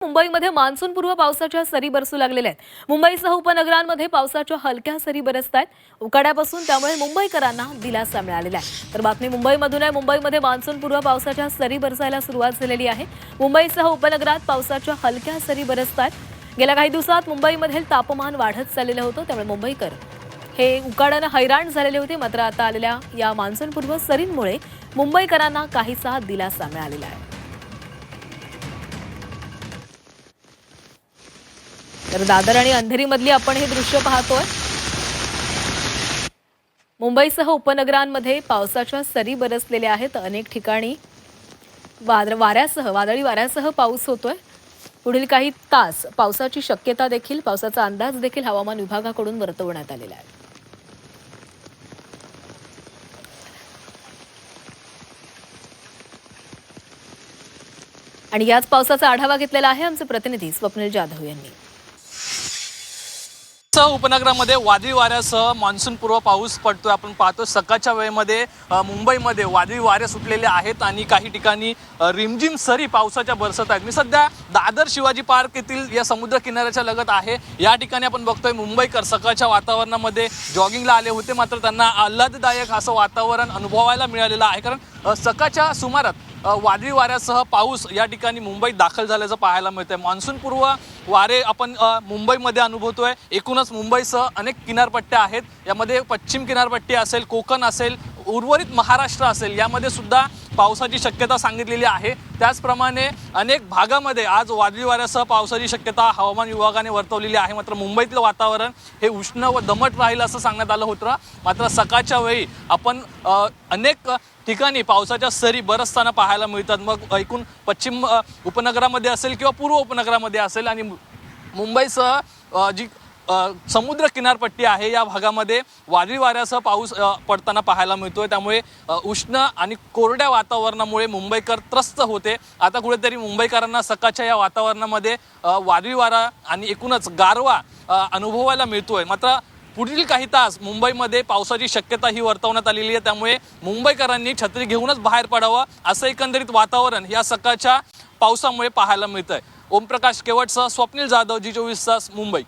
मुंबईमध्ये मान्सूनपूर्व पावसाच्या सरी बरसू लागलेल्या आहेत। मुंबईसह उपनगरांमध्ये पावसाच्या हलक्या सरी बरसतायत। उकाड्यापासून त्यामुळे मुंबईकरांना दिलासा मिळालेला आहे। तर बातमी मुंबईमधून आहे। मुंबईमध्ये मान्सूनपूर्व पावसाच्या सरी बरसायला सुरुवात झालेली आहे। मुंबईसह उपनगरात पावसाच्या हलक्या सरी बरसतायत। गेल्या काही दिवसात मुंबईमध्ये तापमान वाढत चाललेलं होतं, त्यामुळे मुंबईकर हे उकाड्याने हैराण झालेले होते। मात्र आता आलेल्या या मान्सूनपूर्व सरींमुळे मुंबईकरांना काहीसा दिलासा मिळालेला आहे। तर दादर आणि अंधेरीमधली आपण हे दृश्य पाहतोय। मुंबईसह उपनगरांमध्ये पावसाच्या सरी बरसलेल्या आहेत। अनेक ठिकाणी वादळी वाऱ्यासह पाऊस होतोय। पुढील काही तास पावसाची शक्यता देखील पावसाचा अंदाज देखील हवामान विभागाकडून वर्तवण्यात आलेला आहे। आणि याच पावसाचा आढावा घेतलेला आहे आमचे प्रतिनिधी स्वप्नील जाधव यांनी। उपनगरामध्ये वादळी वाऱ्यासह मान्सूनपूर्व पाऊस पडतोय। आपण पाहतो सकाळच्या वेळेमध्ये मुंबईमध्ये वादळी वारे सुटलेले आहेत आणि काही ठिकाणी रिमझिम सरी पावसाच्या बरसत आहेत। मी सध्या दादर शिवाजी पार्क येथील या समुद्र किनाऱ्याच्या लगत आहे। या ठिकाणी आपण बघतोय मुंबईकर सकाळच्या वातावरणामध्ये जॉगिंगला आले होते, मात्र त्यांना आल्हाददायक असं वातावरण अनुभवायला मिळालेलं आहे। कारण सकाळच्या सुमारात वादळी वाऱ्यासह पाऊस या ठिकाणी मुंबईत दाखल झाल्याचं पाहायला मिळतंय। मान्सूनपूर्व वारे आपण मुंबईमध्ये अनुभवतोय। एकूणच मुंबईसह अनेक किनारपट्ट्या आहेत। यामध्ये पश्चिम किनारपट्टी असेल, कोकण असेल, उर्वरित महाराष्ट्र असेल, यामध्ये सुद्धा पावसाची शक्यता सांगितलेली आहे। त्याचप्रमाणे अनेक भागामध्ये आज वादळी वाऱ्यासह पावसाची शक्यता हवामान विभागाने वर्तवलेली आहे। मात्र मुंबईतलं वातावरण हे उष्ण व दमट राहील असं सांगण्यात आलं होतं। मात्र सकाळच्या वेळी आपण अनेक ठिकाणी पावसाच्या सरी बरसताना पाहायला मिळतात। मग एकूण पश्चिम उपनगरामध्ये असेल किंवा पूर्व उपनगरामध्ये असेल आणि मुंबईसह जी समुद्र किनारपट्टी आहे या भागामध्ये वादळी वाऱ्यासह पाऊस पडताना पाहायला मिळतोय। त्यामुळे उष्ण आणि कोरड्या वातावरणामुळे मुंबईकर त्रस्त होते। आता कुठेतरी मुंबईकरांना सकाळच्या या वातावरणामध्ये वादळी वारा आणि एकूणच गारवा अनुभवायला मिळतोय। मात्र पुढील काही तास मुंबईमध्ये पावसाची शक्यता ही वर्तवण्यात आलेली आहे। त्यामुळे मुंबईकरांनी छत्री घेऊनच बाहेर पडावं असं एकंदरीत वातावरण या सकाळच्या पावसामुळे पाहायला मिळतंय। ओमप्रकाश केवटसह स्वप्नील जाधव, जी24 तास, मुंबई।